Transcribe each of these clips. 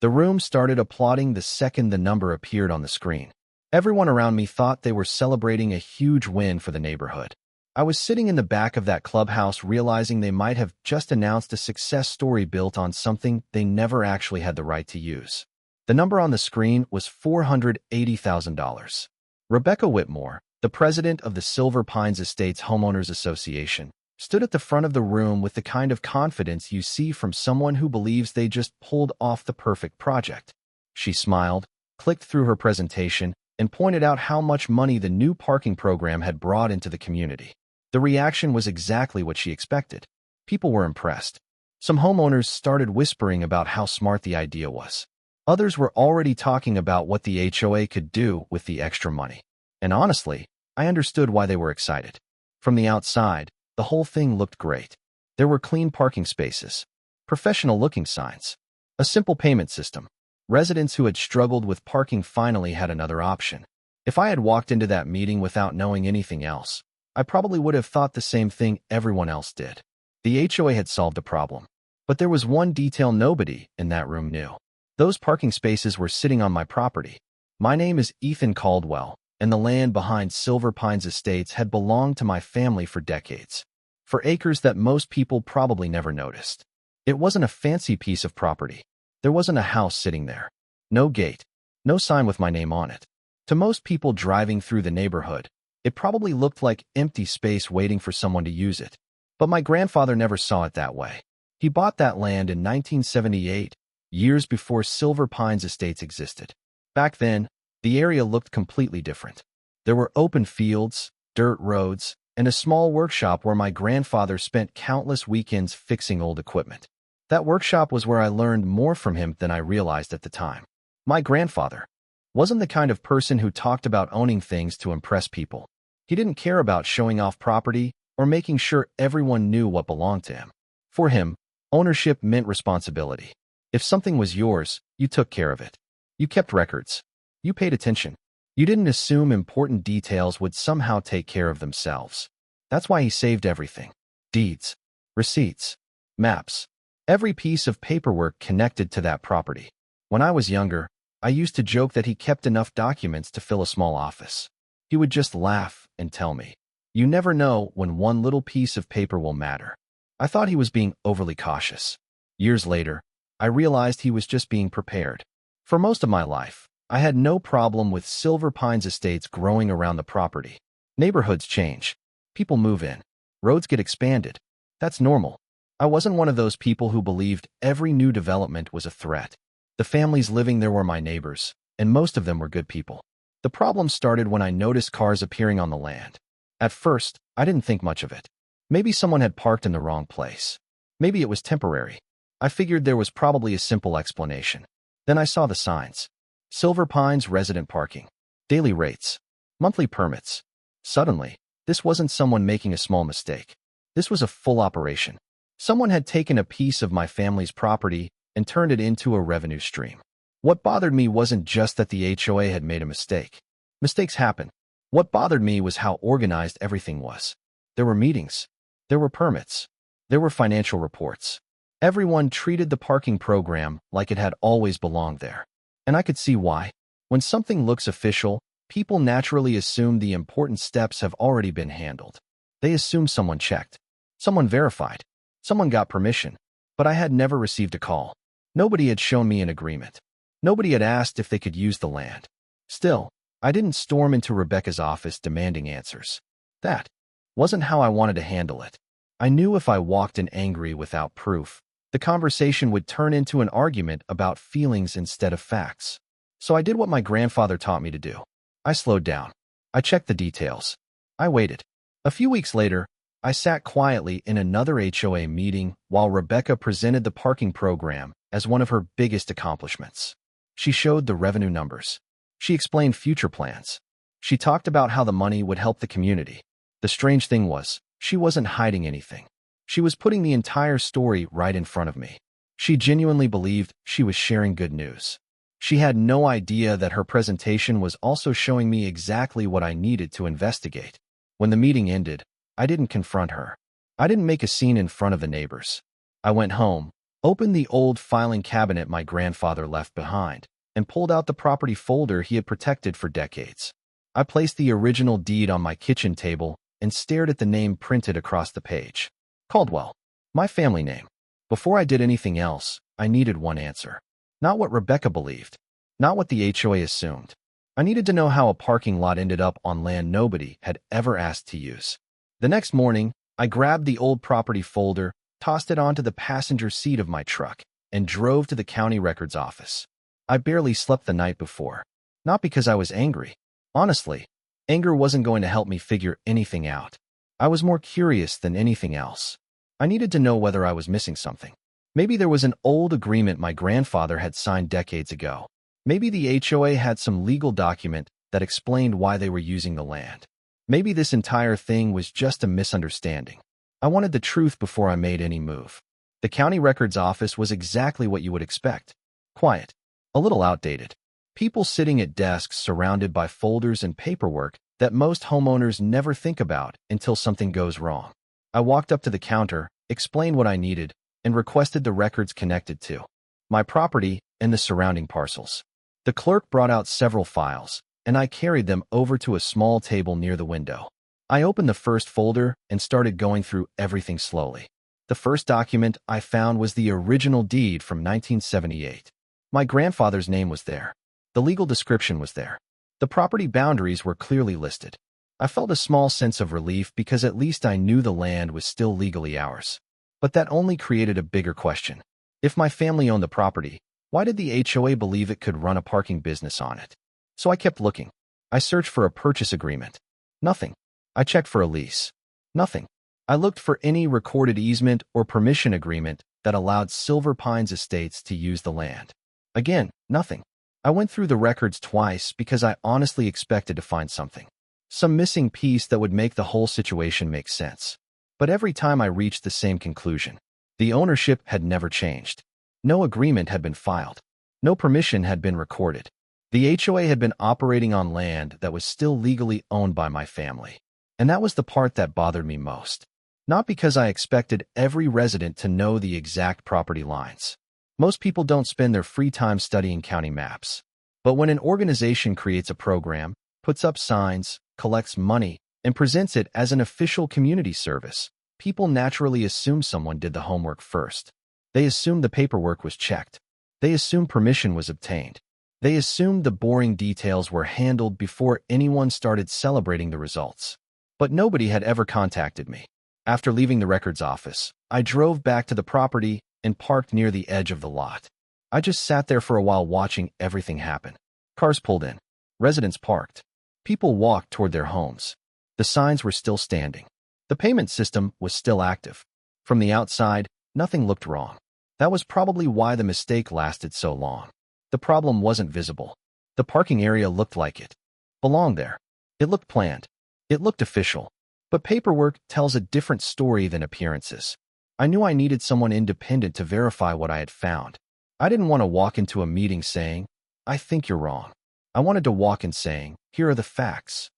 The room started applauding the second the number appeared on the screen. Everyone around me thought they were celebrating a huge win for the neighborhood. I was sitting in the back of that clubhouse realizing they might have just announced a success story built on something they never actually had the right to use. The number on the screen was $480,000. Rebecca Whitmore, the president of the Silver Pines Estates Homeowners Association, stood at the front of the room with the kind of confidence you see from someone who believes they just pulled off the perfect project. She smiled, clicked through her presentation, and pointed out how much money the new parking program had brought into the community. The reaction was exactly what she expected. People were impressed. Some homeowners started whispering about how smart the idea was. Others were already talking about what the HOA could do with the extra money. And honestly, I understood why they were excited. From the outside, the whole thing looked great. There were clean parking spaces, professional-looking signs, a simple payment system. Residents who had struggled with parking finally had another option. If I had walked into that meeting without knowing anything else, I probably would have thought the same thing everyone else did. The HOA had solved the problem. But there was one detail nobody in that room knew. Those parking spaces were sitting on my property. My name is Ethan Caldwell, and the land behind Silver Pines Estates had belonged to my family for decades, for acres that most people probably never noticed. It wasn't a fancy piece of property. There wasn't a house sitting there. No gate. No sign with my name on it. To most people driving through the neighborhood, it probably looked like empty space waiting for someone to use it. But my grandfather never saw it that way. He bought that land in 1978, years before Silver Pines Estates existed. Back then, the area looked completely different. There were open fields, dirt roads, and a small workshop where my grandfather spent countless weekends fixing old equipment. That workshop was where I learned more from him than I realized at the time. My grandfather wasn't the kind of person who talked about owning things to impress people. He didn't care about showing off property or making sure everyone knew what belonged to him. For him, ownership meant responsibility. If something was yours, you took care of it. You kept records. You paid attention. You didn't assume important details would somehow take care of themselves. That's why he saved everything. Deeds, receipts, maps, every piece of paperwork connected to that property. When I was younger, I used to joke that he kept enough documents to fill a small office. He would just laugh and tell me, "You never know when one little piece of paper will matter." I thought he was being overly cautious. Years later, I realized he was just being prepared. For most of my life, I had no problem with Silver Pines Estates growing around the property. Neighborhoods change. People move in. Roads get expanded. That's normal. I wasn't one of those people who believed every new development was a threat. The families living there were my neighbors, and most of them were good people. The problem started when I noticed cars appearing on the land. At first, I didn't think much of it. Maybe someone had parked in the wrong place. Maybe it was temporary. I figured there was probably a simple explanation. Then I saw the signs. Silver Pines resident parking. Daily rates. Monthly permits. Suddenly, this wasn't someone making a small mistake. This was a full operation. Someone had taken a piece of my family's property and turned it into a revenue stream. What bothered me wasn't just that the HOA had made a mistake. Mistakes happen. What bothered me was how organized everything was. There were meetings. There were permits. There were financial reports. Everyone treated the parking program like it had always belonged there. And I could see why. When something looks official, people naturally assume the important steps have already been handled. They assume someone checked. Someone verified. Someone got permission. But I had never received a call. Nobody had shown me an agreement. Nobody had asked if they could use the land. Still, I didn't storm into Rebecca's office demanding answers. That wasn't how I wanted to handle it. I knew if I walked in angry without proof, the conversation would turn into an argument about feelings instead of facts. So I did what my grandfather taught me to do. I slowed down. I checked the details. I waited. A few weeks later, I sat quietly in another HOA meeting while Rebecca presented the parking program as one of her biggest accomplishments. She showed the revenue numbers. She explained future plans. She talked about how the money would help the community. The strange thing was, she wasn't hiding anything. She was putting the entire story right in front of me. She genuinely believed she was sharing good news. She had no idea that her presentation was also showing me exactly what I needed to investigate. When the meeting ended, I didn't confront her. I didn't make a scene in front of the neighbors. I went home, opened the old filing cabinet my grandfather left behind, and pulled out the property folder he had protected for decades. I placed the original deed on my kitchen table and stared at the name printed across the page. Caldwell. My family name. Before I did anything else, I needed one answer. Not what Rebecca believed. Not what the HOA assumed. I needed to know how a parking lot ended up on land nobody had ever asked to use. The next morning, I grabbed the old property folder, tossed it onto the passenger seat of my truck, and drove to the county records office. I barely slept the night before. Not because I was angry. Honestly, anger wasn't going to help me figure anything out. I was more curious than anything else. I needed to know whether I was missing something. Maybe there was an old agreement my grandfather had signed decades ago. Maybe the HOA had some legal document that explained why they were using the land. Maybe this entire thing was just a misunderstanding. I wanted the truth before I made any move. The county records office was exactly what you would expect. Quiet. A little outdated. People sitting at desks surrounded by folders and paperwork that most homeowners never think about until something goes wrong. I walked up to the counter, explained what I needed, and requested the records connected to my property and the surrounding parcels. The clerk brought out several files, and I carried them over to a small table near the window. I opened the first folder and started going through everything slowly. The first document I found was the original deed from 1978. My grandfather's name was there. The legal description was there. The property boundaries were clearly listed. I felt a small sense of relief because at least I knew the land was still legally ours. But that only created a bigger question. If my family owned the property, why did the HOA believe it could run a parking business on it? So I kept looking. I searched for a purchase agreement. Nothing. I checked for a lease. Nothing. I looked for any recorded easement or permission agreement that allowed Silver Pines Estates to use the land. Again, nothing. I went through the records twice because I honestly expected to find something. Some missing piece that would make the whole situation make sense. But every time I reached the same conclusion. The ownership had never changed. No agreement had been filed. No permission had been recorded. The HOA had been operating on land that was still legally owned by my family. And that was the part that bothered me most. Not because I expected every resident to know the exact property lines. Most people don't spend their free time studying county maps. But when an organization creates a program, puts up signs, collects money, and presents it as an official community service, people naturally assume someone did the homework first. They assume the paperwork was checked. They assume permission was obtained. They assumed the boring details were handled before anyone started celebrating the results. But nobody had ever contacted me. After leaving the records office, I drove back to the property and parked near the edge of the lot. I just sat there for a while watching everything happen. Cars pulled in. Residents parked. People walked toward their homes. The signs were still standing. The payment system was still active. From the outside, nothing looked wrong. That was probably why the mistake lasted so long. The problem wasn't visible. The parking area looked like it belonged there. It looked planned. It looked official. But paperwork tells a different story than appearances. I knew I needed someone independent to verify what I had found. I didn't want to walk into a meeting saying, "I think you're wrong." I wanted to walk in saying, "Here are the facts."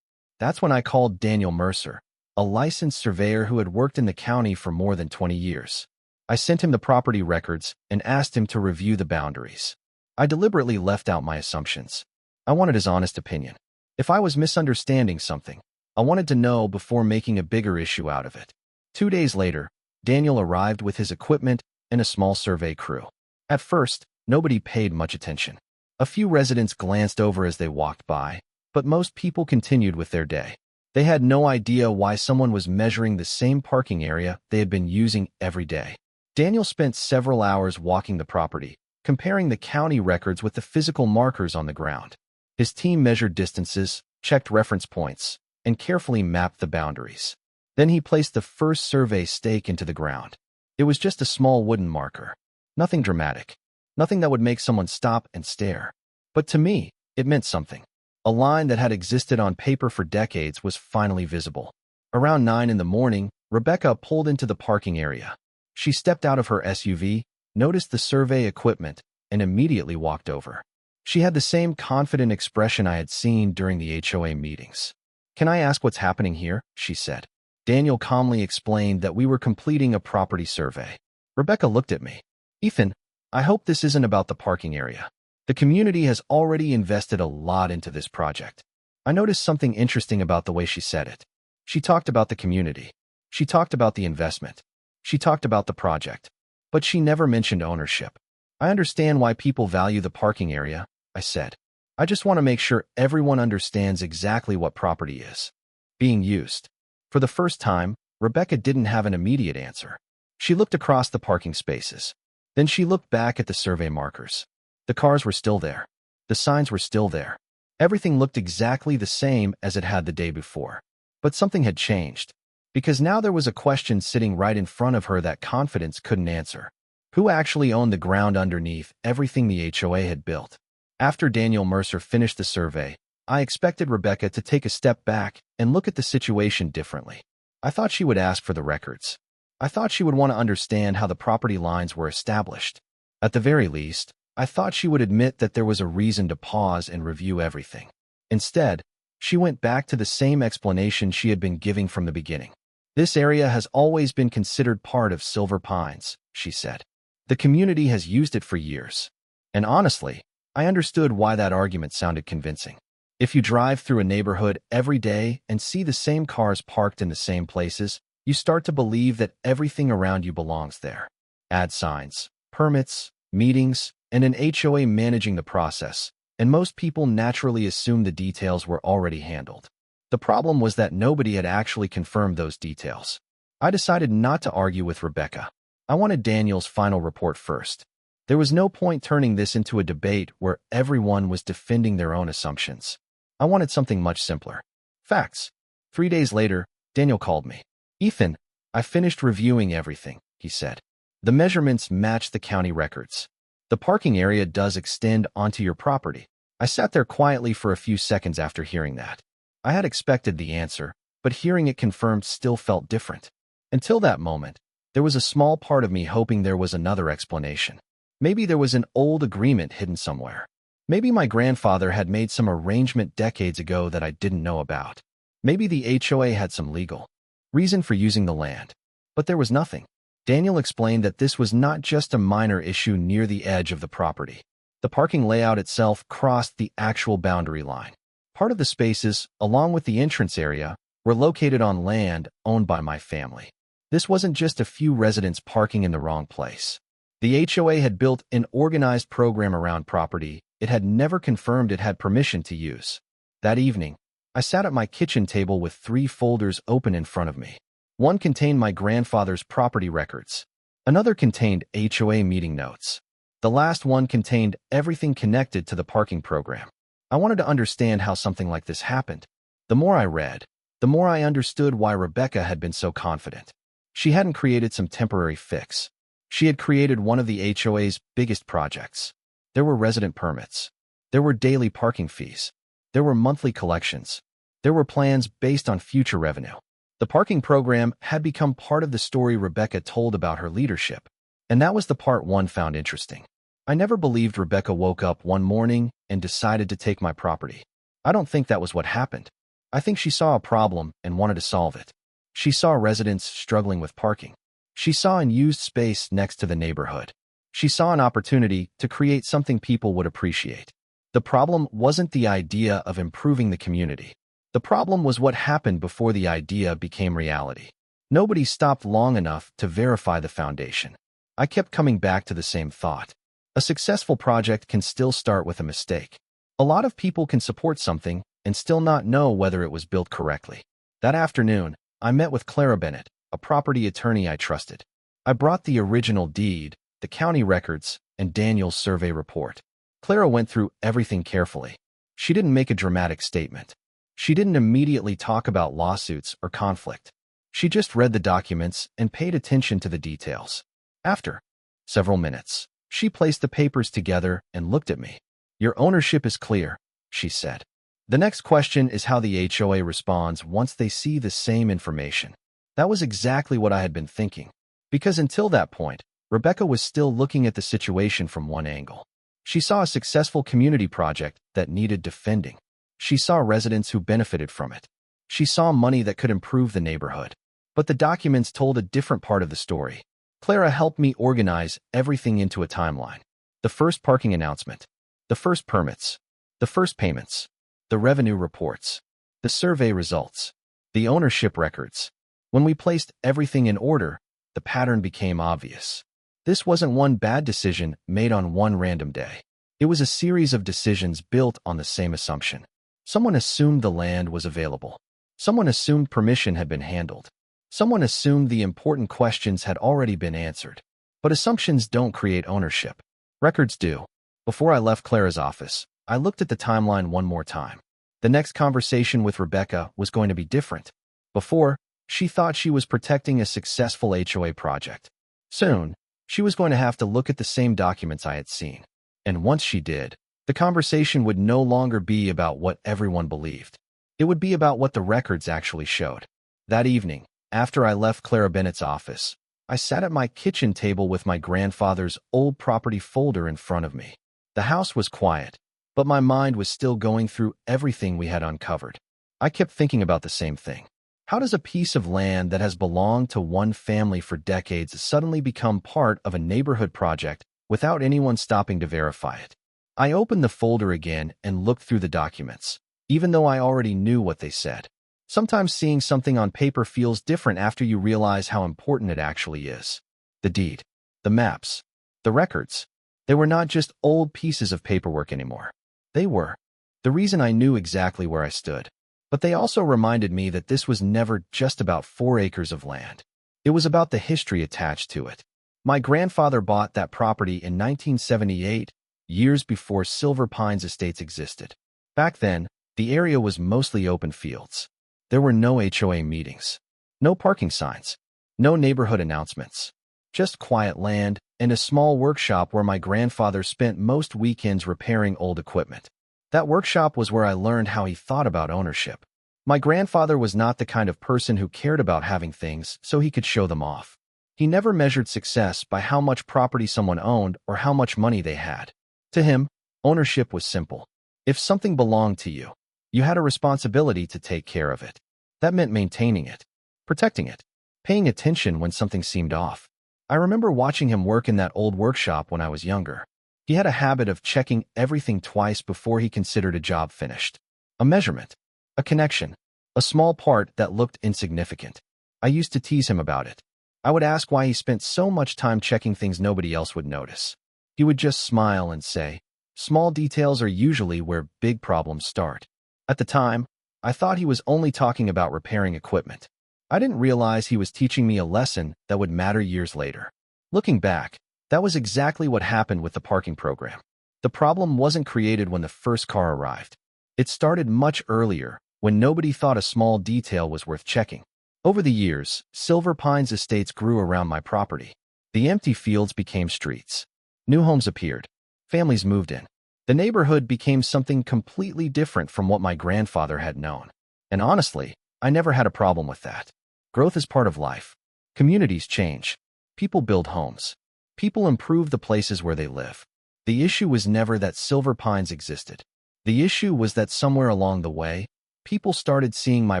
That's when I called Daniel Mercer, a licensed surveyor who had worked in the county for more than 20 years. I sent him the property records and asked him to review the boundaries. I deliberately left out my assumptions. I wanted his honest opinion. If I was misunderstanding something, I wanted to know before making a bigger issue out of it. 2 days later, Daniel arrived with his equipment and a small survey crew. At first, nobody paid much attention. A few residents glanced over as they walked by, but most people continued with their day. They had no idea why someone was measuring the same parking area they had been using every day. Daniel spent several hours walking the property, comparing the county records with the physical markers on the ground. His team measured distances, checked reference points, and carefully mapped the boundaries. Then he placed the first survey stake into the ground. It was just a small wooden marker. Nothing dramatic. Nothing that would make someone stop and stare. But to me, it meant something. A line that had existed on paper for decades was finally visible. Around 9 in the morning, Rebecca pulled into the parking area. She stepped out of her SUV, noticed the survey equipment, and immediately walked over. She had the same confident expression I had seen during the HOA meetings. "Can I ask what's happening here?" she said. Daniel calmly explained that we were completing a property survey. Rebecca looked at me. Ethan, I hope this isn't about the parking area. The community has already invested a lot into this project. I noticed something interesting about the way she said it. She talked about the community. She talked about the investment. She talked about the project. But she never mentioned ownership. I understand why people value the parking area, I said. I just want to make sure everyone understands exactly what property is being used. For the first time, Rebecca didn't have an immediate answer. She looked across the parking spaces. Then she looked back at the survey markers. The cars were still there. The signs were still there. Everything looked exactly the same as it had the day before. But something had changed. Because now there was a question sitting right in front of her that confidence couldn't answer. Who actually owned the ground underneath everything the HOA had built? After Daniel Mercer finished the survey, I expected Rebecca to take a step back and look at the situation differently. I thought she would ask for the records. I thought she would want to understand how the property lines were established. At the very least, I thought she would admit that there was a reason to pause and review everything. Instead, she went back to the same explanation she had been giving from the beginning. This area has always been considered part of Silver Pines, she said. The community has used it for years. And honestly, I understood why that argument sounded convincing. If you drive through a neighborhood every day and see the same cars parked in the same places, you start to believe that everything around you belongs there. Add signs, permits, meetings, and an HOA managing the process, and most people naturally assume the details were already handled. The problem was that nobody had actually confirmed those details. I decided not to argue with Rebecca. I wanted Daniel's final report first. There was no point turning this into a debate where everyone was defending their own assumptions. I wanted something much simpler. Facts. 3 days later, Daniel called me. Ethan, I finished reviewing everything, he said. The measurements match the county records. The parking area does extend onto your property. I sat there quietly for a few seconds after hearing that. I had expected the answer, but hearing it confirmed still felt different. Until that moment, there was a small part of me hoping there was another explanation. Maybe there was an old agreement hidden somewhere. Maybe my grandfather had made some arrangement decades ago that I didn't know about. Maybe the HOA had some legal reason for using the land. But there was nothing. Daniel explained that this was not just a minor issue near the edge of the property. The parking layout itself crossed the actual boundary line. Part of the spaces, along with the entrance area, were located on land owned by my family. This wasn't just a few residents parking in the wrong place. The HOA had built an organized program around property it had never confirmed it had permission to use. That evening, I sat at my kitchen table with 3 folders open in front of me. One contained my grandfather's property records. Another contained HOA meeting notes. The last one contained everything connected to the parking program. I wanted to understand how something like this happened. The more I read, the more I understood why Rebecca had been so confident. She hadn't created some temporary fix. She had created one of the HOA's biggest projects. There were resident permits. There were daily parking fees. There were monthly collections. There were plans based on future revenue. The parking program had become part of the story Rebecca told about her leadership, and that was the part one found interesting. I never believed Rebecca woke up one morning and decided to take my property. I don't think that was what happened. I think she saw a problem and wanted to solve it. She saw residents struggling with parking. She saw unused space next to the neighborhood. She saw an opportunity to create something people would appreciate. The problem wasn't the idea of improving the community. The problem was what happened before the idea became reality. Nobody stopped long enough to verify the foundation. I kept coming back to the same thought. A successful project can still start with a mistake. A lot of people can support something and still not know whether it was built correctly. That afternoon, I met with Clara Bennett, a property attorney I trusted. I brought the original deed, the county records, and Daniel's survey report. Clara went through everything carefully. She didn't make a dramatic statement. She didn't immediately talk about lawsuits or conflict. She just read the documents and paid attention to the details. After several minutes, she placed the papers together and looked at me. Your ownership is clear, she said. The next question is how the HOA responds once they see the same information. That was exactly what I had been thinking. Because until that point, Rebecca was still looking at the situation from one angle. She saw a successful community project that needed defending. She saw residents who benefited from it. She saw money that could improve the neighborhood. But the documents told a different part of the story. Clara helped me organize everything into a timeline. The first parking announcement, the first permits, the first payments, the revenue reports, the survey results, the ownership records. When we placed everything in order, the pattern became obvious. This wasn't one bad decision made on one random day. It was a series of decisions built on the same assumption. Someone assumed the land was available. Someone assumed permission had been handled. Someone assumed the important questions had already been answered. But assumptions don't create ownership. Records do. Before I left Clara's office, I looked at the timeline one more time. The next conversation with Rebecca was going to be different. Before, she thought she was protecting a successful HOA project. Soon, she was going to have to look at the same documents I had seen. And once she did, the conversation would no longer be about what everyone believed. It would be about what the records actually showed. That evening, after I left Clara Bennett's office, I sat at my kitchen table with my grandfather's old property folder in front of me. The house was quiet, but my mind was still going through everything we had uncovered. I kept thinking about the same thing. How does a piece of land that has belonged to one family for decades suddenly become part of a neighborhood project without anyone stopping to verify it? I opened the folder again and looked through the documents, even though I already knew what they said. Sometimes seeing something on paper feels different after you realize how important it actually is. The deed, the maps, the records. They were not just old pieces of paperwork anymore. They were the reason I knew exactly where I stood. But they also reminded me that this was never just about 4 acres of land. It was about the history attached to it. My grandfather bought that property in 1978, years before Silver Pines Estates existed. Back then, the area was mostly open fields. There were no HOA meetings, no parking signs, no neighborhood announcements, just quiet land and a small workshop where my grandfather spent most weekends repairing old equipment. That workshop was where I learned how he thought about ownership. My grandfather was not the kind of person who cared about having things so he could show them off. He never measured success by how much property someone owned or how much money they had. To him, ownership was simple. If something belonged to you, you had a responsibility to take care of it. That meant maintaining it, protecting it, paying attention when something seemed off. I remember watching him work in that old workshop when I was younger. He had a habit of checking everything twice before he considered a job finished. A measurement, a connection, a small part that looked insignificant. I used to tease him about it. I would ask why he spent so much time checking things nobody else would notice. He would just smile and say, "Small details are usually where big problems start." At the time, I thought he was only talking about repairing equipment. I didn't realize he was teaching me a lesson that would matter years later. Looking back, that was exactly what happened with the parking program. The problem wasn't created when the first car arrived. It started much earlier, when nobody thought a small detail was worth checking. Over the years, Silver Pines Estates grew around my property. The empty fields became streets. New homes appeared. Families moved in. The neighborhood became something completely different from what my grandfather had known. And honestly, I never had a problem with that. Growth is part of life. Communities change. People build homes. People improve the places where they live. The issue was never that Silver Pines existed. The issue was that somewhere along the way, people started seeing my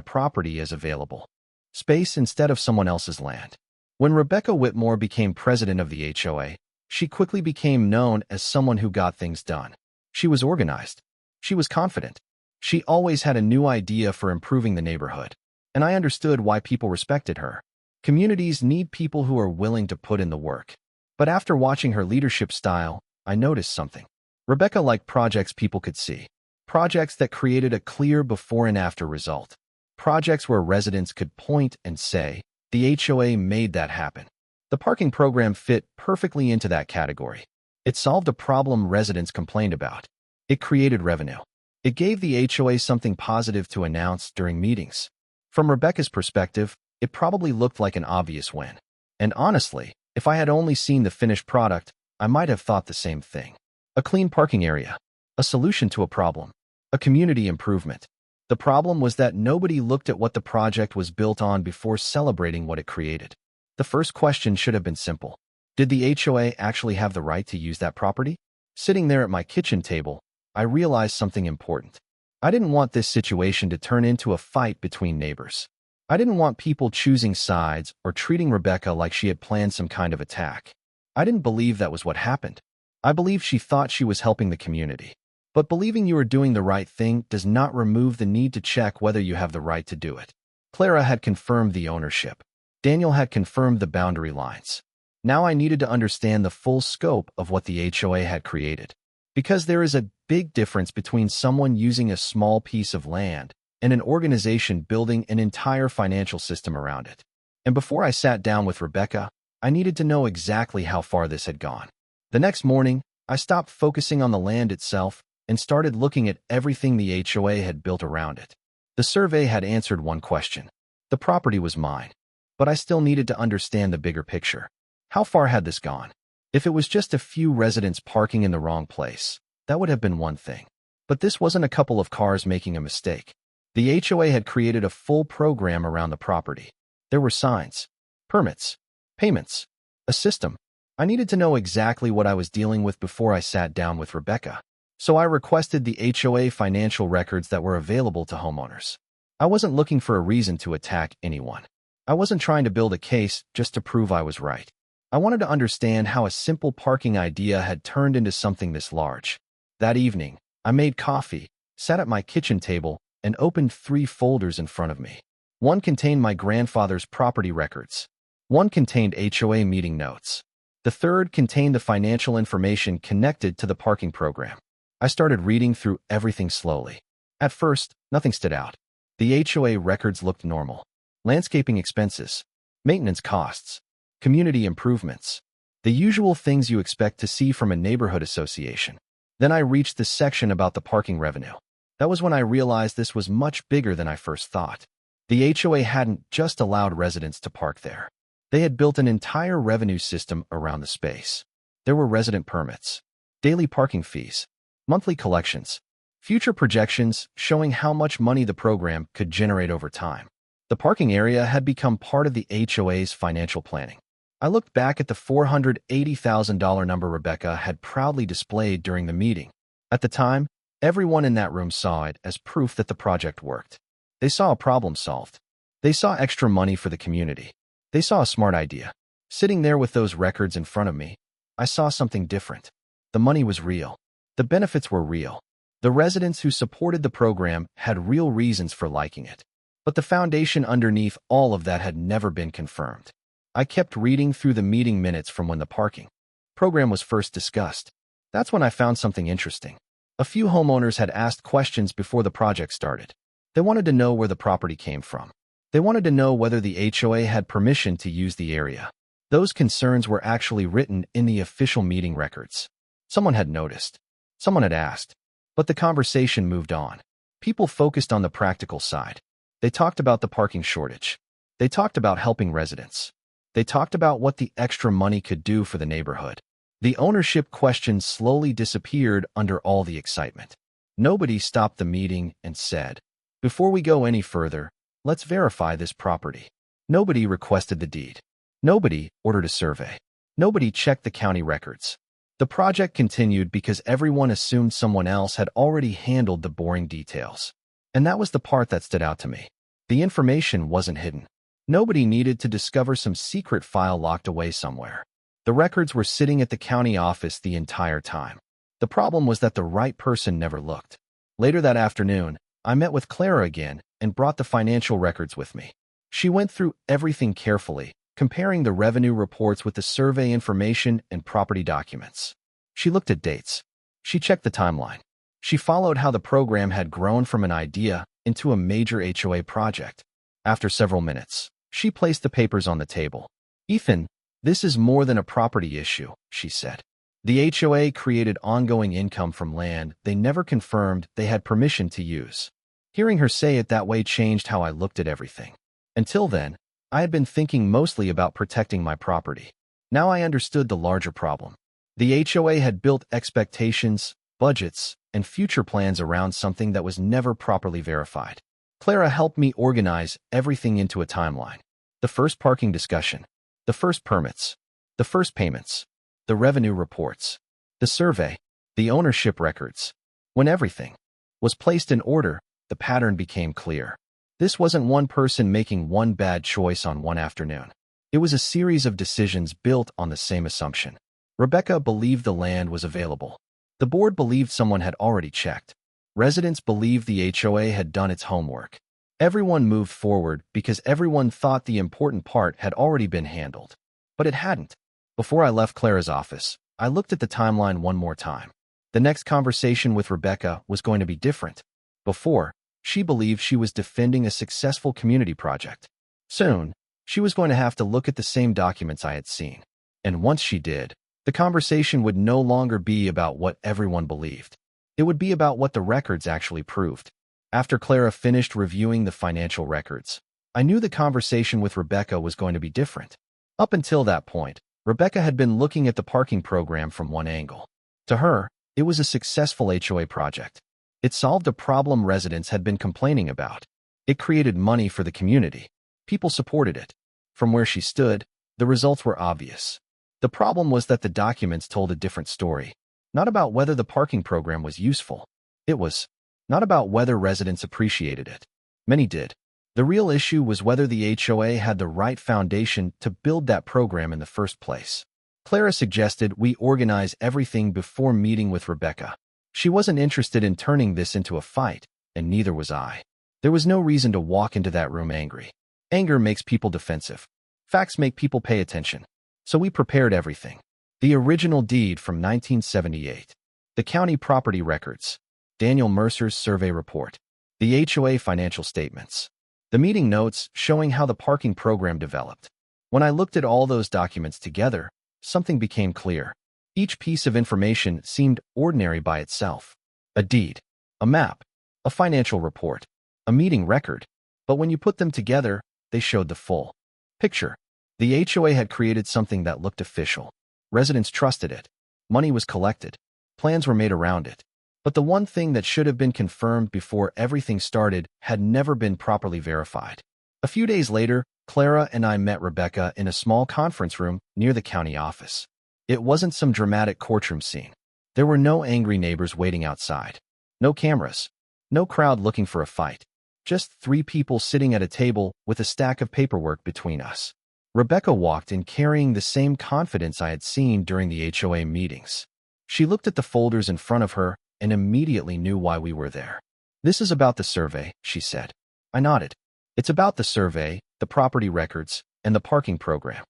property as available space instead of someone else's land. When Rebecca Whitmore became president of the HOA, she quickly became known as someone who got things done. She was organized. She was confident. She always had a new idea for improving the neighborhood. And I understood why people respected her. Communities need people who are willing to put in the work. But after watching her leadership style, I noticed something. Rebecca liked projects people could see. Projects that created a clear before and after result. Projects where residents could point and say, "The HOA made that happen." The parking program fit perfectly into that category. It solved a problem residents complained about. It created revenue. It gave the HOA something positive to announce during meetings. From Rebecca's perspective, it probably looked like an obvious win. And honestly, if I had only seen the finished product, I might have thought the same thing. A clean parking area. A solution to a problem. A community improvement. The problem was that nobody looked at what the project was built on before celebrating what it created. The first question should have been simple. Did the HOA actually have the right to use that property? Sitting there at my kitchen table, I realized something important. I didn't want this situation to turn into a fight between neighbors. I didn't want people choosing sides or treating Rebecca like she had planned some kind of attack. I didn't believe that was what happened. I believed she thought she was helping the community. But believing you are doing the right thing does not remove the need to check whether you have the right to do it. Clara had confirmed the ownership. Daniel had confirmed the boundary lines. Now I needed to understand the full scope of what the HOA had created. Because there is a big difference between someone using a small piece of land and an organization building an entire financial system around it. And before I sat down with Rebecca, I needed to know exactly how far this had gone. The next morning, I stopped focusing on the land itself and started looking at everything the HOA had built around it. The survey had answered one question. The property was mine. But I still needed to understand the bigger picture. How far had this gone? If it was just a few residents parking in the wrong place, that would have been one thing. But this wasn't a couple of cars making a mistake. The HOA had created a full program around the property. There were signs, permits, payments, a system. I needed to know exactly what I was dealing with before I sat down with Rebecca. So I requested the HOA financial records that were available to homeowners. I wasn't looking for a reason to attack anyone. I wasn't trying to build a case just to prove I was right. I wanted to understand how a simple parking idea had turned into something this large. That evening, I made coffee, sat at my kitchen table, and opened 3 folders in front of me. One contained my grandfather's property records. One contained HOA meeting notes. The third contained the financial information connected to the parking program. I started reading through everything slowly. At first, nothing stood out. The HOA records looked normal. Landscaping expenses, maintenance costs, community improvements, the usual things you expect to see from a neighborhood association. Then I reached the section about the parking revenue. That was when I realized this was much bigger than I first thought. The HOA hadn't just allowed residents to park there. They had built an entire revenue system around the space. There were resident permits, daily parking fees, monthly collections, future projections showing how much money the program could generate over time. The parking area had become part of the HOA's financial planning. I looked back at the $480,000 number Rebecca had proudly displayed during the meeting. At the time, everyone in that room saw it as proof that the project worked. They saw a problem solved. They saw extra money for the community. They saw a smart idea. Sitting there with those records in front of me, I saw something different. The money was real. The benefits were real. The residents who supported the program had real reasons for liking it. But the foundation underneath all of that had never been confirmed. I kept reading through the meeting minutes from when the parking program was first discussed. That's when I found something interesting. A few homeowners had asked questions before the project started. They wanted to know where the property came from. They wanted to know whether the HOA had permission to use the area. Those concerns were actually written in the official meeting records. Someone had noticed. Someone had asked. But the conversation moved on. People focused on the practical side. They talked about the parking shortage. They talked about helping residents. They talked about what the extra money could do for the neighborhood. The ownership question slowly disappeared under all the excitement. Nobody stopped the meeting and said, "Before we go any further, let's verify this property." Nobody requested the deed. Nobody ordered a survey. Nobody checked the county records. The project continued because everyone assumed someone else had already handled the boring details. And that was the part that stood out to me. The information wasn't hidden. Nobody needed to discover some secret file locked away somewhere. The records were sitting at the county office the entire time. The problem was that the right person never looked. Later that afternoon, I met with Clara again and brought the financial records with me. She went through everything carefully, comparing the revenue reports with the survey information and property documents. She looked at dates. She checked the timeline. She followed how the program had grown from an idea into a major HOA project. After several minutes, she placed the papers on the table. "Ethan, this is more than a property issue," she said. The HOA created ongoing income from land they never confirmed they had permission to use. Hearing her say it that way changed how I looked at everything. Until then, I had been thinking mostly about protecting my property. Now I understood the larger problem. The HOA had built expectations, budgets, and future plans around something that was never properly verified. Clara helped me organize everything into a timeline. The first parking discussion, the first permits, the first payments, the revenue reports, the survey, the ownership records. When everything was placed in order, the pattern became clear. This wasn't one person making one bad choice on one afternoon. It was a series of decisions built on the same assumption. Rebecca believed the land was available. The board believed someone had already checked. Residents believed the HOA had done its homework. Everyone moved forward because everyone thought the important part had already been handled. But it hadn't. Before I left Clara's office, I looked at the timeline one more time. The next conversation with Rebecca was going to be different. Before, she believed she was defending a successful community project. Soon, she was going to have to look at the same documents I had seen. And once she did, the conversation would no longer be about what everyone believed. It would be about what the records actually proved. After Clara finished reviewing the financial records, I knew the conversation with Rebecca was going to be different. Up until that point, Rebecca had been looking at the parking program from one angle. To her, it was a successful HOA project. It solved a problem residents had been complaining about. It created money for the community. People supported it. From where she stood, the results were obvious. The problem was that the documents told a different story. Not about whether the parking program was useful. It was not about whether residents appreciated it. Many did. The real issue was whether the HOA had the right foundation to build that program in the first place. Clara suggested we organize everything before meeting with Rebecca. She wasn't interested in turning this into a fight, and neither was I. There was no reason to walk into that room angry. Anger makes people defensive. Facts make people pay attention. So we prepared everything. The original deed from 1978. The county property records. Daniel Mercer's survey report. The HOA financial statements. The meeting notes showing how the parking program developed. When I looked at all those documents together, something became clear. Each piece of information seemed ordinary by itself. A deed, a map, a financial report, a meeting record. But when you put them together, they showed the full picture. The HOA had created something that looked official. Residents trusted it. Money was collected. Plans were made around it. But the one thing that should have been confirmed before everything started had never been properly verified. A few days later, Clara and I met Rebecca in a small conference room near the county office. It wasn't some dramatic courtroom scene. There were no angry neighbors waiting outside. No cameras. No crowd looking for a fight. Just 3 people sitting at a table with a stack of paperwork between us. Rebecca walked in carrying the same confidence I had seen during the HOA meetings. She looked at the folders in front of her and immediately knew why we were there. "This is about the survey," she said. I nodded. "It's about the survey, the property records, and the parking program."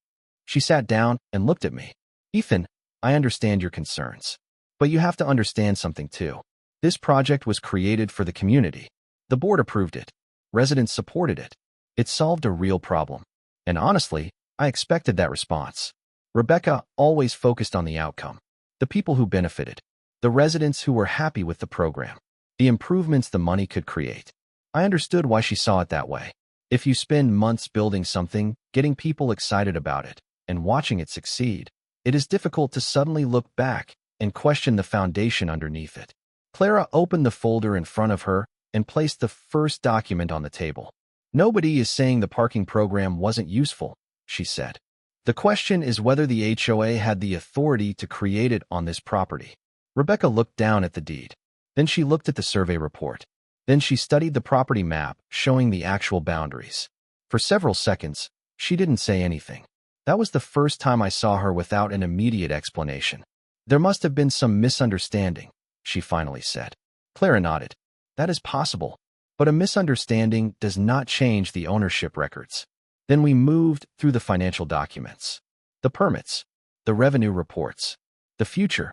She sat down and looked at me. "Ethan, I understand your concerns. But you have to understand something too. This project was created for the community. The board approved it. Residents supported it. It solved a real problem. And honestly, I expected that response." Rebecca always focused on the outcome. The people who benefited. The residents who were happy with the program. The improvements the money could create. I understood why she saw it that way. If you spend months building something, getting people excited about it, and watching it succeed, it is difficult to suddenly look back and question the foundation underneath it. Clara opened the folder in front of her and placed the first document on the table. "Nobody is saying the parking program wasn't useful," she said. "The question is whether the HOA had the authority to create it on this property." Rebecca looked down at the deed. Then she looked at the survey report. Then she studied the property map showing the actual boundaries. For several seconds, she didn't say anything. That was the first time I saw her without an immediate explanation. "There must have been some misunderstanding," she finally said. Clara nodded. "That is possible. But a misunderstanding does not change the ownership records." Then we moved through the financial documents. The permits. The revenue reports. The future.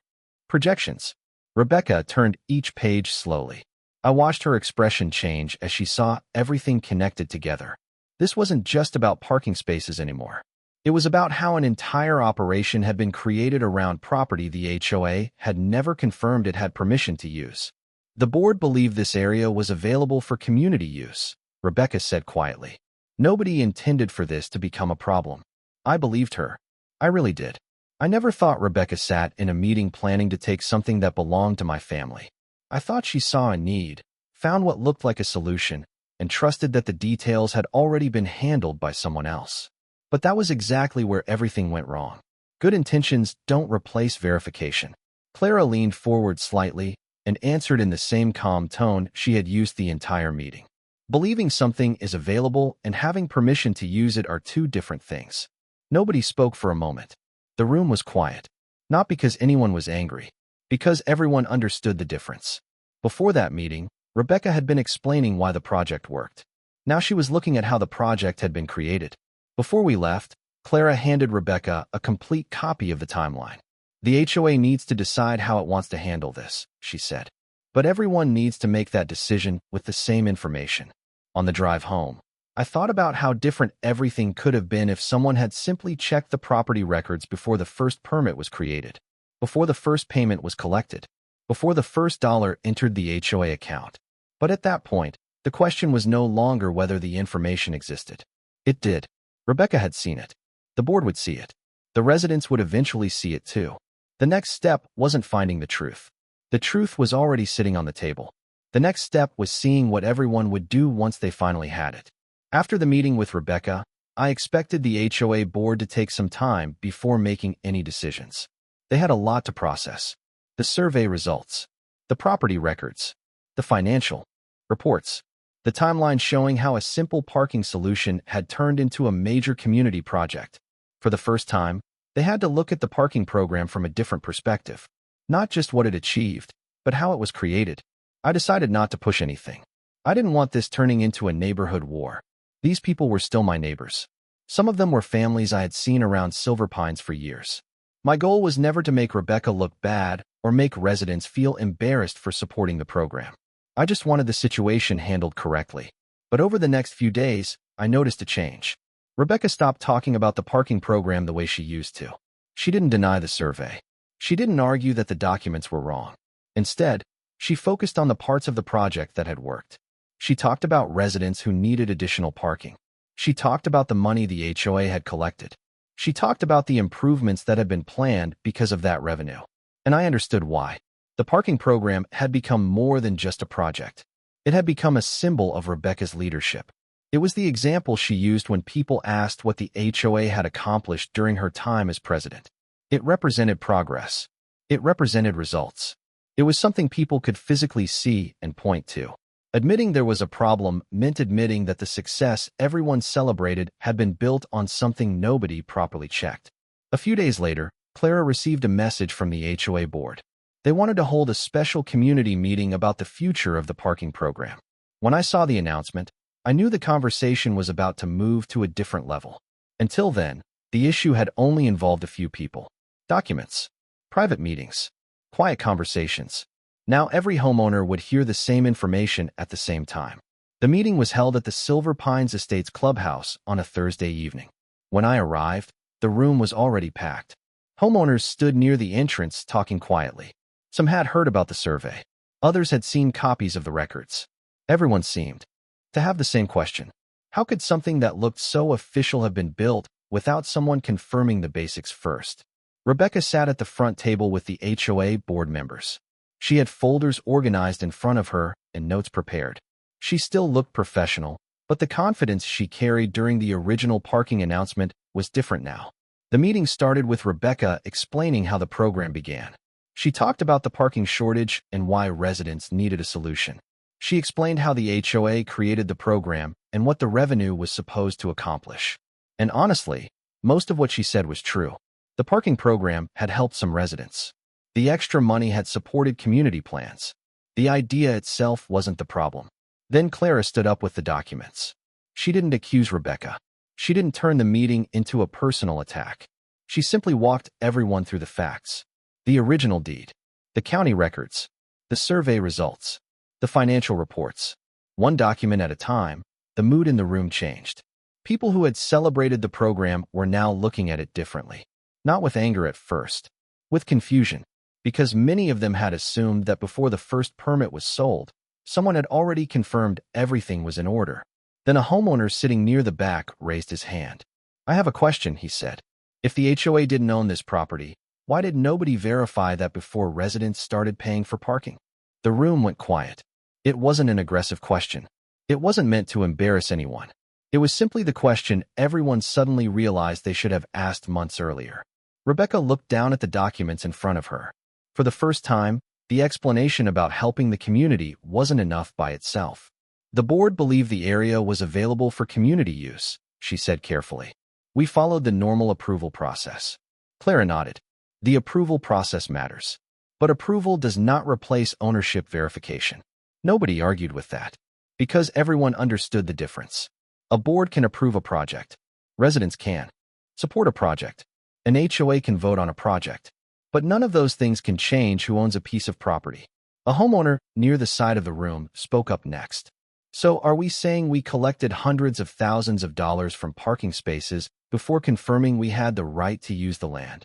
Projections. Rebecca turned each page slowly. I watched her expression change as she saw everything connected together. This wasn't just about parking spaces anymore. It was about how an entire operation had been created around property the HOA had never confirmed it had permission to use. "The board believed this area was available for community use," Rebecca said quietly. "Nobody intended for this to become a problem." I believed her. I really did. I never thought Rebecca sat in a meeting planning to take something that belonged to my family. I thought she saw a need, found what looked like a solution, and trusted that the details had already been handled by someone else. But that was exactly where everything went wrong. Good intentions don't replace verification. Clara leaned forward slightly and answered in the same calm tone she had used the entire meeting. Believing something is available and having permission to use it are two different things. Nobody spoke for a moment. The room was quiet. Not because anyone was angry, because everyone understood the difference. Before that meeting, Rebecca had been explaining why the project worked. Now she was looking at how the project had been created. Before we left, Clara handed Rebecca a complete copy of the timeline. The HOA needs to decide how it wants to handle this, she said. But everyone needs to make that decision with the same information. On the drive home, I thought about how different everything could have been if someone had simply checked the property records before the first permit was created, before the first payment was collected, before the first dollar entered the HOA account. But at that point, the question was no longer whether the information existed. It did. Rebecca had seen it. The board would see it. The residents would eventually see it too. The next step wasn't finding the truth. The truth was already sitting on the table. The next step was seeing what everyone would do once they finally had it. After the meeting with Rebecca, I expected the HOA board to take some time before making any decisions. They had a lot to process. The survey results, the property records, the financial reports, the timeline showing how a simple parking solution had turned into a major community project. For the first time, they had to look at the parking program from a different perspective. Not just what it achieved, but how it was created. I decided not to push anything. I didn't want this turning into a neighborhood war. These people were still my neighbors. Some of them were families I had seen around Silver Pines for years. My goal was never to make Rebecca look bad or make residents feel embarrassed for supporting the program. I just wanted the situation handled correctly. But over the next few days, I noticed a change. Rebecca stopped talking about the parking program the way she used to. She didn't deny the survey. She didn't argue that the documents were wrong. Instead, she focused on the parts of the project that had worked. She talked about residents who needed additional parking. She talked about the money the HOA had collected. She talked about the improvements that had been planned because of that revenue. And I understood why. The parking program had become more than just a project. It had become a symbol of Rebecca's leadership. It was the example she used when people asked what the HOA had accomplished during her time as president. It represented progress. It represented results. It was something people could physically see and point to. Admitting there was a problem meant admitting that the success everyone celebrated had been built on something nobody properly checked. A few days later, Clara received a message from the HOA board. They wanted to hold a special community meeting about the future of the parking program. When I saw the announcement, I knew the conversation was about to move to a different level. Until then, the issue had only involved a few people. Documents, private meetings, quiet conversations. Now every homeowner would hear the same information at the same time. The meeting was held at the Silver Pines Estates clubhouse on a Thursday evening. When I arrived, the room was already packed. Homeowners stood near the entrance talking quietly. Some had heard about the survey. Others had seen copies of the records. Everyone seemed to have the same question. How could something that looked so official have been built without someone confirming the basics first? Rebecca sat at the front table with the HOA board members. She had folders organized in front of her and notes prepared. She still looked professional, but the confidence she carried during the original parking announcement was different now. The meeting started with Rebecca explaining how the program began. She talked about the parking shortage and why residents needed a solution. She explained how the HOA created the program and what the revenue was supposed to accomplish. And honestly, most of what she said was true. The parking program had helped some residents. The extra money had supported community plans. The idea itself wasn't the problem. Then Clara stood up with the documents. She didn't accuse Rebecca. She didn't turn the meeting into a personal attack. She simply walked everyone through the facts. The original deed, the county records, the survey results, the financial reports. One document at a time, the mood in the room changed. People who had celebrated the program were now looking at it differently. Not with anger at first, with confusion, because many of them had assumed that before the first permit was sold, someone had already confirmed everything was in order. Then a homeowner sitting near the back raised his hand. "I have a question," he said. "If the HOA didn't own this property, why did nobody verify that before residents started paying for parking?" The room went quiet. It wasn't an aggressive question. It wasn't meant to embarrass anyone. It was simply the question everyone suddenly realized they should have asked months earlier. Rebecca looked down at the documents in front of her. For the first time, the explanation about helping the community wasn't enough by itself. The board believed the area was available for community use, she said carefully. We followed the normal approval process. Clara nodded. The approval process matters. But approval does not replace ownership verification. Nobody argued with that, because everyone understood the difference. A board can approve a project. Residents can support a project. An HOA can vote on a project. But none of those things can change who owns a piece of property. A homeowner near the side of the room spoke up next. So are we saying we collected hundreds of thousands of dollars from parking spaces before confirming we had the right to use the land?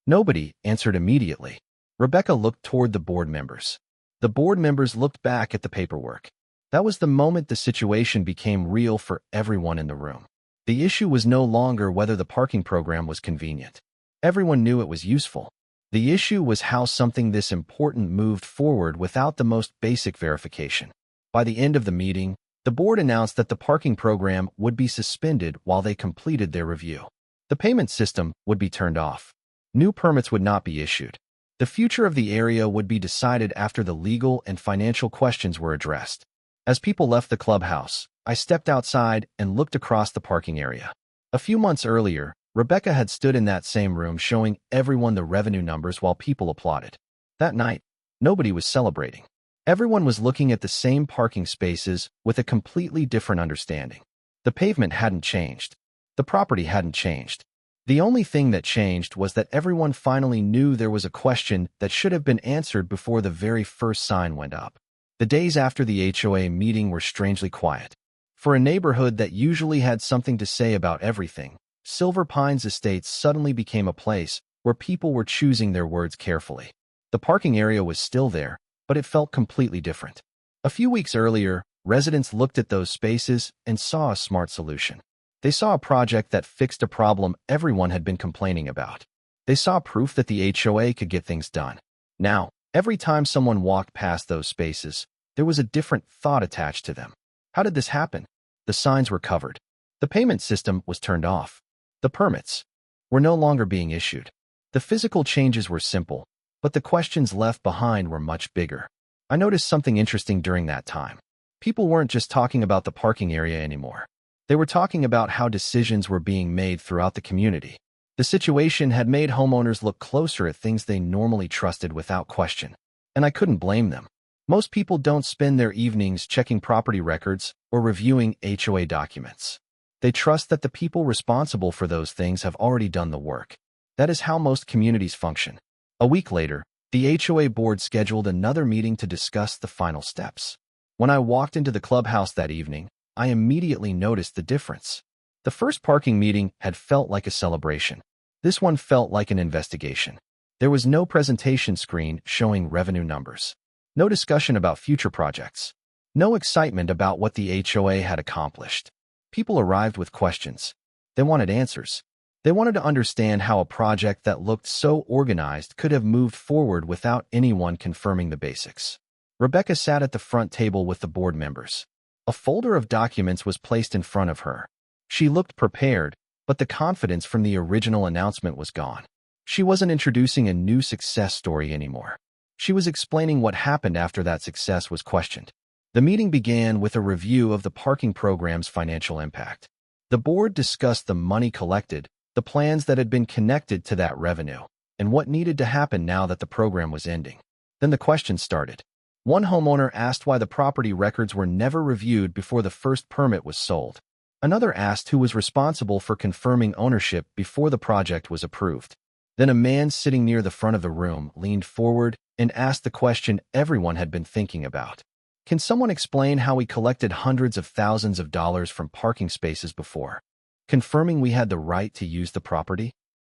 Nobody answered immediately. Rebecca looked toward the board members. The board members looked back at the paperwork. That was the moment the situation became real for everyone in the room. The issue was no longer whether the parking program was convenient. Everyone knew it was useful. The issue was how something this important moved forward without the most basic verification. By the end of the meeting, the board announced that the parking program would be suspended while they completed their review. The payment system would be turned off. New permits would not be issued. The future of the area would be decided after the legal and financial questions were addressed. As people left the clubhouse, I stepped outside and looked across the parking area. A few months earlier, Rebecca had stood in that same room showing everyone the revenue numbers while people applauded. That night, nobody was celebrating. Everyone was looking at the same parking spaces with a completely different understanding. The pavement hadn't changed. The property hadn't changed. The only thing that changed was that everyone finally knew there was a question that should have been answered before the very first sign went up. The days after the HOA meeting were strangely quiet. For a neighborhood that usually had something to say about everything, Silver Pines Estates suddenly became a place where people were choosing their words carefully. The parking area was still there, but it felt completely different. A few weeks earlier, residents looked at those spaces and saw a smart solution. They saw a project that fixed a problem everyone had been complaining about. They saw proof that the HOA could get things done. Now, every time someone walked past those spaces, there was a different thought attached to them. How did this happen? The signs were covered. The payment system was turned off. The permits were no longer being issued. The physical changes were simple, but the questions left behind were much bigger. I noticed something interesting during that time. People weren't just talking about the parking area anymore. They were talking about how decisions were being made throughout the community. The situation had made homeowners look closer at things they normally trusted without question, and I couldn't blame them. Most people don't spend their evenings checking property records or reviewing HOA documents. They trust that the people responsible for those things have already done the work. That is how most communities function. A week later, the HOA board scheduled another meeting to discuss the final steps. When I walked into the clubhouse that evening, I immediately noticed the difference. The first parking meeting had felt like a celebration. This one felt like an investigation. There was no presentation screen showing revenue numbers. No discussion about future projects. No excitement about what the HOA had accomplished. People arrived with questions. They wanted answers. They wanted to understand how a project that looked so organized could have moved forward without anyone confirming the basics. Rebecca sat at the front table with the board members. A folder of documents was placed in front of her. She looked prepared, but the confidence from the original announcement was gone. She wasn't introducing a new success story anymore. She was explaining what happened after that success was questioned. The meeting began with a review of the parking program's financial impact. The board discussed the money collected, the plans that had been connected to that revenue, and what needed to happen now that the program was ending. Then the questions started. One homeowner asked why the property records were never reviewed before the first permit was sold. Another asked who was responsible for confirming ownership before the project was approved. Then a man sitting near the front of the room leaned forward and asked the question everyone had been thinking about. Can someone explain how we collected hundreds of thousands of dollars from parking spaces before confirming we had the right to use the property?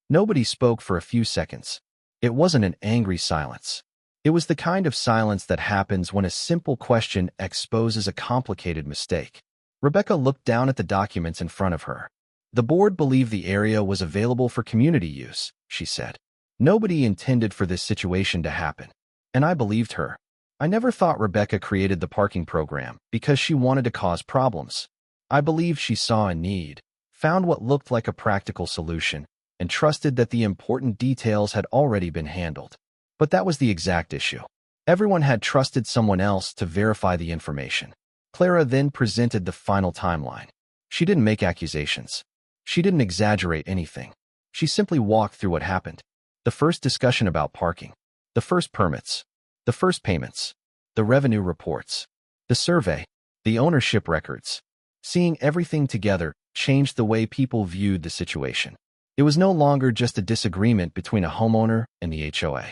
Nobody spoke for a few seconds. It wasn't an angry silence. It was the kind of silence that happens when a simple question exposes a complicated mistake. Rebecca looked down at the documents in front of her. The board believed the area was available for community use, she said. Nobody intended for this situation to happen. And I believed her. I never thought Rebecca created the parking program because she wanted to cause problems. I believed she saw a need, found what looked like a practical solution, and trusted that the important details had already been handled. But that was the exact issue. Everyone had trusted someone else to verify the information. Clara then presented the final timeline. She didn't make accusations. She didn't exaggerate anything. She simply walked through what happened. The first discussion about parking. The first permits. The first payments. The revenue reports. The survey. The ownership records. Seeing everything together changed the way people viewed the situation. It was no longer just a disagreement between a homeowner and the HOA.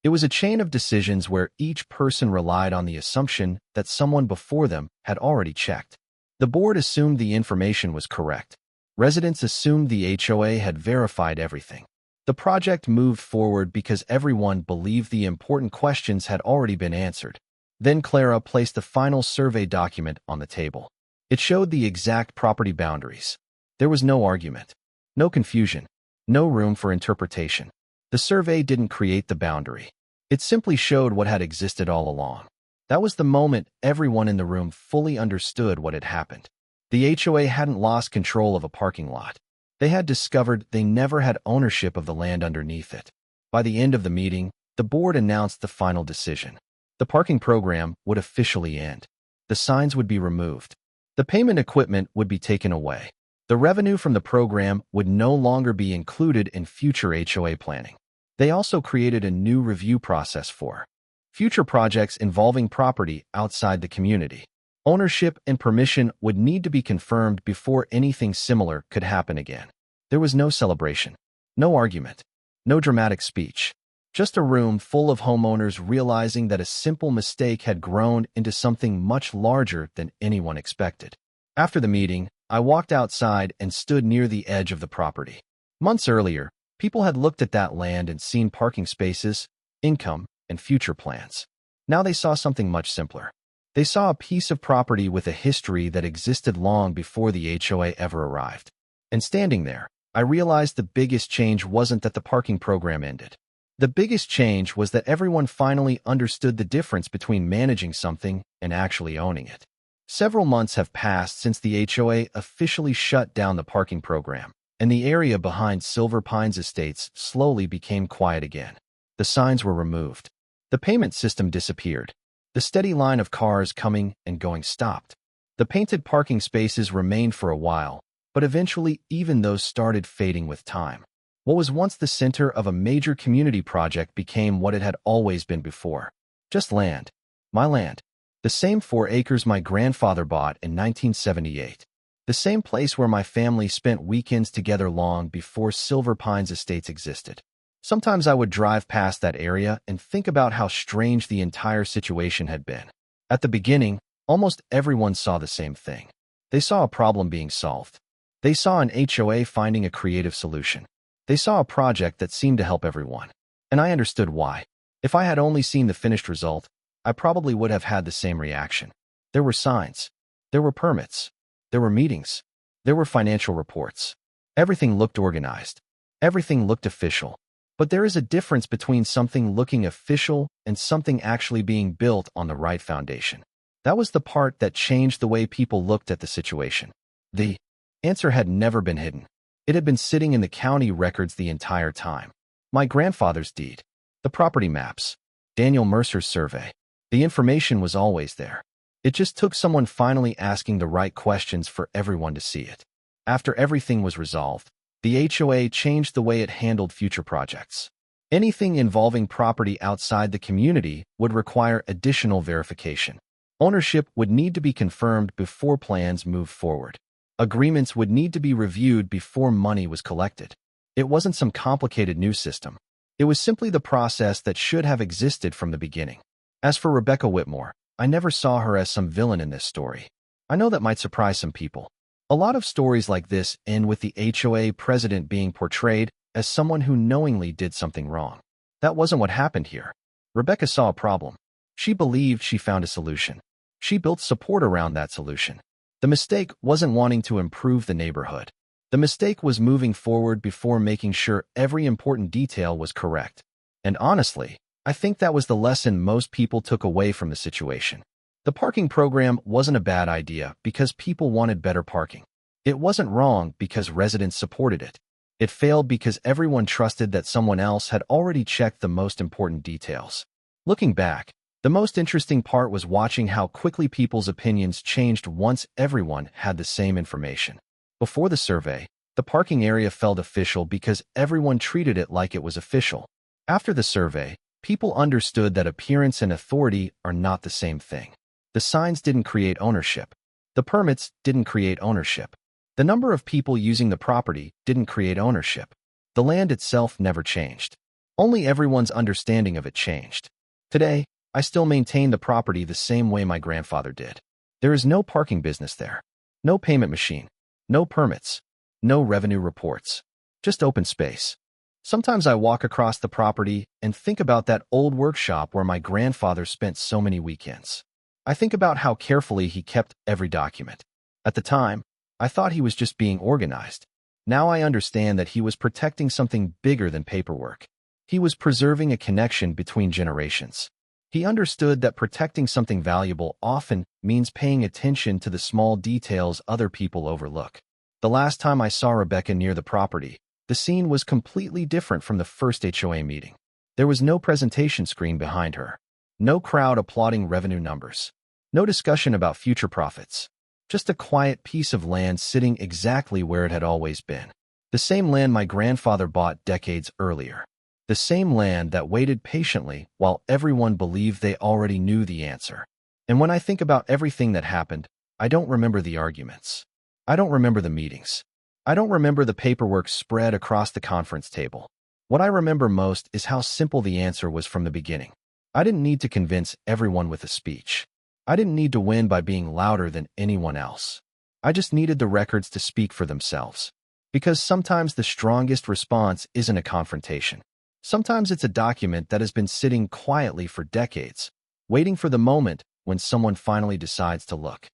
It was a chain of decisions where each person relied on the assumption that someone before them had already checked. The board assumed the information was correct. Residents assumed the HOA had verified everything. The project moved forward because everyone believed the important questions had already been answered. Then Clara placed the final survey document on the table. It showed the exact property boundaries. There was no argument, no confusion, no room for interpretation. The survey didn't create the boundary. It simply showed what had existed all along. That was the moment everyone in the room fully understood what had happened. The HOA hadn't lost control of a parking lot. They had discovered they never had ownership of the land underneath it. By the end of the meeting, the board announced the final decision. The parking program would officially end. The signs would be removed. The payment equipment would be taken away. The revenue from the program would no longer be included in future HOA planning. They also created a new review process for future projects involving property outside the community. Ownership and permission would need to be confirmed before anything similar could happen again. There was no celebration, no argument, no dramatic speech. Just a room full of homeowners realizing that a simple mistake had grown into something much larger than anyone expected. After the meeting, I walked outside and stood near the edge of the property. Months earlier, people had looked at that land and seen parking spaces, income, and future plans. Now they saw something much simpler. They saw a piece of property with a history that existed long before the HOA ever arrived. And standing there, I realized the biggest change wasn't that the parking program ended. The biggest change was that everyone finally understood the difference between managing something and actually owning it. Several months have passed since the HOA officially shut down the parking program, and the area behind Silver Pines Estates slowly became quiet again. The signs were removed. The payment system disappeared. The steady line of cars coming and going stopped. The painted parking spaces remained for a while, but eventually even those started fading with time. What was once the center of a major community project became what it had always been before. Just land. My land. The same 4 acres my grandfather bought in 1978. The same place where my family spent weekends together long before Silver Pines Estates existed. Sometimes I would drive past that area and think about how strange the entire situation had been. At the beginning, almost everyone saw the same thing. They saw a problem being solved. They saw an HOA finding a creative solution. They saw a project that seemed to help everyone. And I understood why. If I had only seen the finished result, I probably would have had the same reaction. There were signs. There were permits. There were meetings. There were financial reports. Everything looked organized. Everything looked official. But there is a difference between something looking official and something actually being built on the right foundation. That was the part that changed the way people looked at the situation. The answer had never been hidden. It had been sitting in the county records the entire time. My grandfather's deed, the property maps, Daniel Mercer's survey. The information was always there. It just took someone finally asking the right questions for everyone to see it. After everything was resolved, the HOA changed the way it handled future projects. Anything involving property outside the community would require additional verification. Ownership would need to be confirmed before plans moved forward. Agreements would need to be reviewed before money was collected. It wasn't some complicated new system. It was simply the process that should have existed from the beginning. As for Rebecca Whitmore, I never saw her as some villain in this story. I know that might surprise some people. A lot of stories like this end with the HOA president being portrayed as someone who knowingly did something wrong. That wasn't what happened here. Rebecca saw a problem. She believed she found a solution. She built support around that solution. The mistake wasn't wanting to improve the neighborhood. The mistake was moving forward before making sure every important detail was correct. And honestly, I think that was the lesson most people took away from the situation. The parking program wasn't a bad idea because people wanted better parking. It wasn't wrong because residents supported it. It failed because everyone trusted that someone else had already checked the most important details. Looking back, The most interesting part was watching how quickly people's opinions changed once everyone had the same information. Before the survey, the parking area felt official because everyone treated it like it was official. After the survey, people understood that appearance and authority are not the same thing. The signs didn't create ownership. The permits didn't create ownership. The number of people using the property didn't create ownership. The land itself never changed. Only everyone's understanding of it changed. Today, I still maintain the property the same way my grandfather did. There is no parking business there. No payment machine. No permits. No revenue reports. Just open space. Sometimes I walk across the property and think about that old workshop where my grandfather spent so many weekends. I think about how carefully he kept every document. At the time, I thought he was just being organized. Now I understand that he was protecting something bigger than paperwork. He was preserving a connection between generations. He understood that protecting something valuable often means paying attention to the small details other people overlook. The last time I saw Rebecca near the property, the scene was completely different from the first HOA meeting. There was no presentation screen behind her. No crowd applauding revenue numbers. No discussion about future profits. Just a quiet piece of land sitting exactly where it had always been. The same land my grandfather bought decades earlier. The same land that waited patiently while everyone believed they already knew the answer. And when I think about everything that happened, I don't remember the arguments. I don't remember the meetings. I don't remember the paperwork spread across the conference table. What I remember most is how simple the answer was from the beginning. I didn't need to convince everyone with a speech. I didn't need to win by being louder than anyone else. I just needed the records to speak for themselves. Because sometimes the strongest response isn't a confrontation. Sometimes it's a document that has been sitting quietly for decades, waiting for the moment when someone finally decides to look.